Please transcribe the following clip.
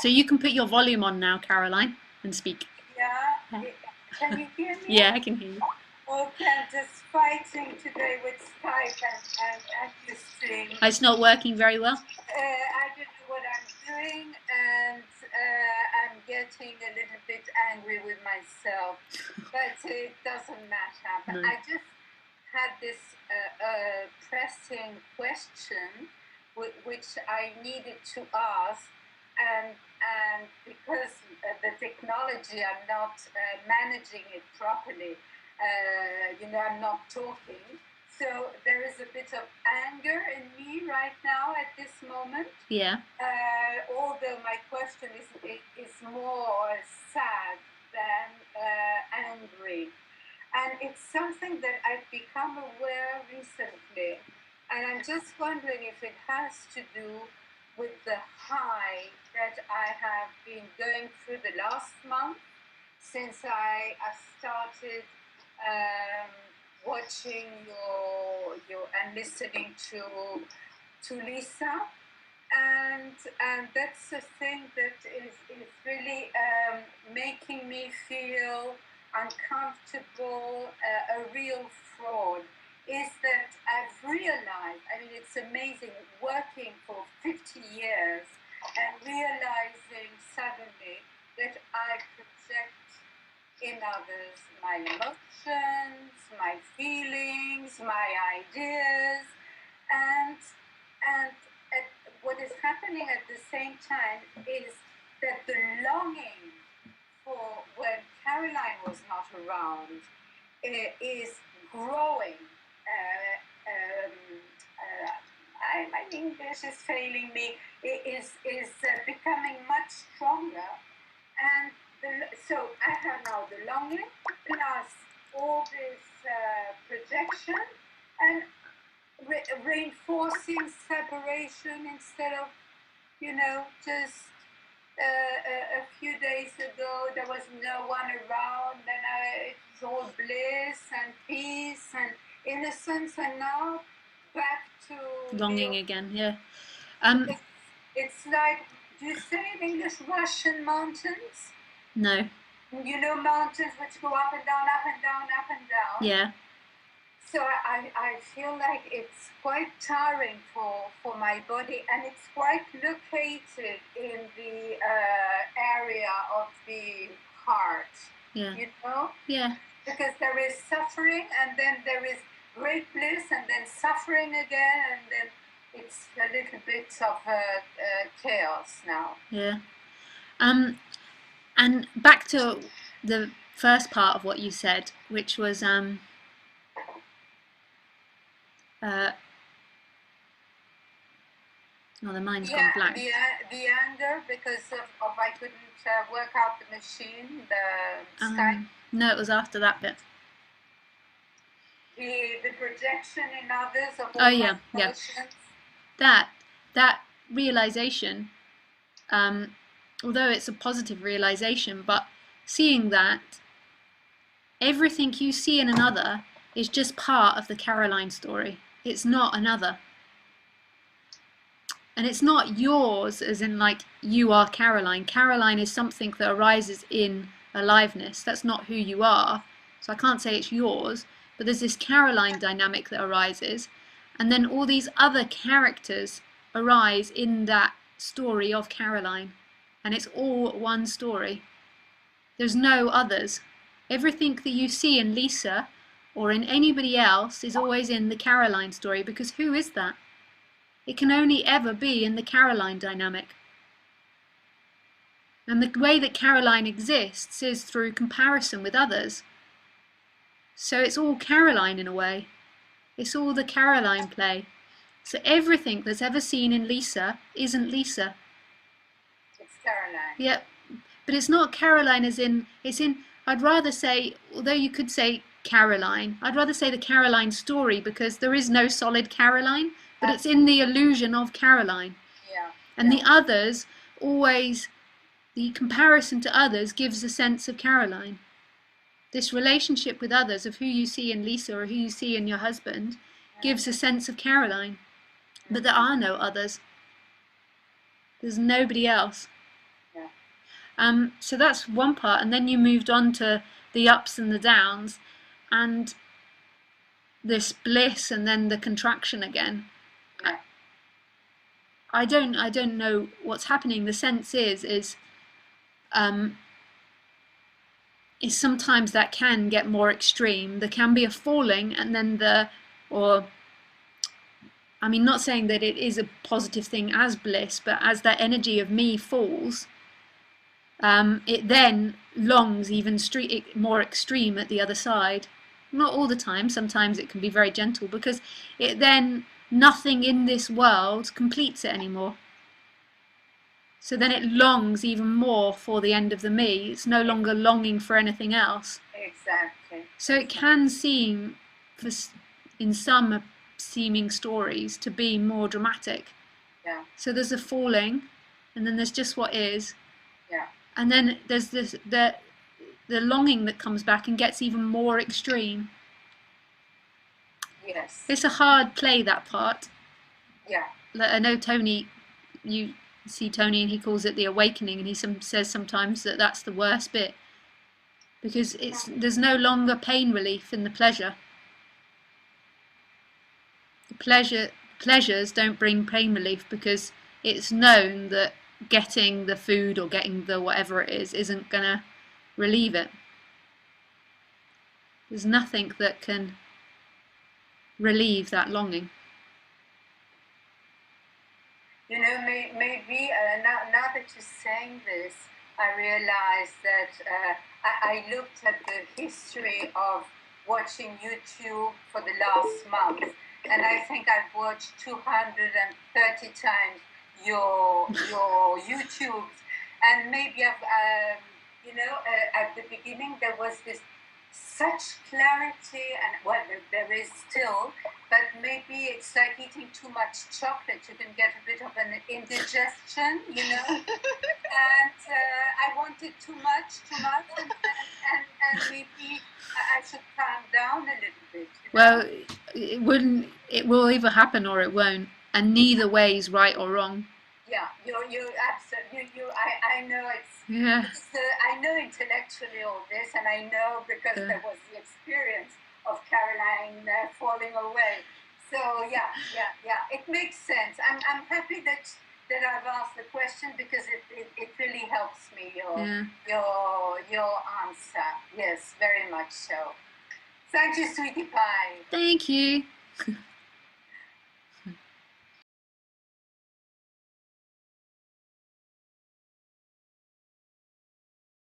So you can put your volume on now, Caroline, and speak. Yeah, can you hear me? Yeah, I can hear you. Okay, I'm just fighting today with Skype and this thing. It's not working very well. I don't know what I'm doing, and I'm getting a little bit angry with myself, but it doesn't matter. But No. I just had this pressing question which I needed to ask, and because the technology, I'm not managing it properly. I'm not talking. So there is a bit of anger in me right now at this moment. Yeah. Although my question is more sad than angry. And it's something that I've become aware recently. And I'm just wondering if it has to do with the high that I have been going through the last month since I started watching your and listening to Lisa, and that's the thing that is really making me feel uncomfortable, a real fraud, is that I've realized, I mean, it's amazing working for 50 years and realizing suddenly that I project in others my emotions, my feelings, my ideas, and what is happening at the same time is that the longing for when Caroline was not around is growing. My English is failing me. It is becoming much stronger, and so I have now the longing plus all this projection and reinforcing separation instead of, just a few days ago there was no one around, and it was all bliss and peace and innocence, and now back to Longing again, yeah. It's like, do you say in English Russian mountains? No. You know, mountains which go up and down, up and down, up and down. Yeah. So I feel like it's quite tiring for my body, and it's quite located in the area of the heart. Yeah. You know? Yeah. Because there is suffering, and then there is great bliss, and then suffering again, and then it's a little bit of chaos now. Yeah. And back to the first part of what you said, which was the mind's gone blank. The anger because of I couldn't work out the machine, the Skype. No, it was after that bit. The projection in others of all my emotions. That realization, although it's a positive realization, but seeing that everything you see in another is just part of the Caroline story. It's not another. And it's not yours as in like you are Caroline. Caroline is something that arises in aliveness. That's not who you are. So I can't say it's yours, but there's this Caroline dynamic that arises, and then all these other characters arise in that story of Caroline, and it's all one story. There's no others. Everything that you see in Lisa or in anybody else is always in the Caroline story, because who is that? It can only ever be in the Caroline dynamic. And the way that Caroline exists is through comparison with others. So it's all Caroline in a way. It's all the Caroline play. So everything that's ever seen in Lisa isn't Lisa. It's Caroline. Yeah, but it's not Caroline as in, it's in, I'd rather say, although you could say Caroline, I'd rather say the Caroline story, because there is no solid Caroline, but it's in the illusion of Caroline. Yeah. And the others always, the comparison to others gives a sense of Caroline. This relationship with others, of who you see in Lisa or who you see in your husband, gives a sense of Caroline. But there are no others. There's nobody else. Yeah. So that's one part, and then you moved on to the ups and the downs, and this bliss, and then the contraction again. Yeah. I don't know what's happening. The sense um, is sometimes that can get more extreme. There can be a falling, and then or I mean, not saying that it is a positive thing as bliss, but as that energy of me falls, it then longs even more extreme at the other side. Not all the time, sometimes it can be very gentle, because it then, nothing in this world completes it anymore. So then it longs even more for the end of the me. It's no longer longing for anything else. Exactly. So it can seem, in some seeming stories, to be more dramatic. Yeah. So there's a falling, and then there's just what is. Yeah. And then there's the longing that comes back and gets even more extreme. Yes. It's a hard play, that part. Yeah. Like, I know Tony, you see Tony and he calls it the awakening, and he says sometimes that that's the worst bit, because there's no longer pain relief in the pleasure. The pleasures don't bring pain relief, because it's known that getting the food or getting the whatever it is isn't gonna relieve it. There's nothing that can relieve that longing. You know, maybe now that you're saying this, I realized that I looked at the history of watching YouTube for the last month, and I think I've watched 230 times your YouTubes, and maybe I've at the beginning there was this such clarity, and well, there is still, but maybe it's like eating too much chocolate. You can get a bit of an indigestion, you know. And I wanted too much, and maybe I should calm down a little bit. You know? Well, it wouldn't. It will either happen or it won't, and neither way is right or wrong. Yeah, you absolutely I know Yeah. I know intellectually all this, and I know because there was the experience of Caroline falling away. So yeah, it makes sense. I'm happy that I've asked the question, because it really helps me your answer. Yes, very much so. Thank you, sweetie pie. Thank you.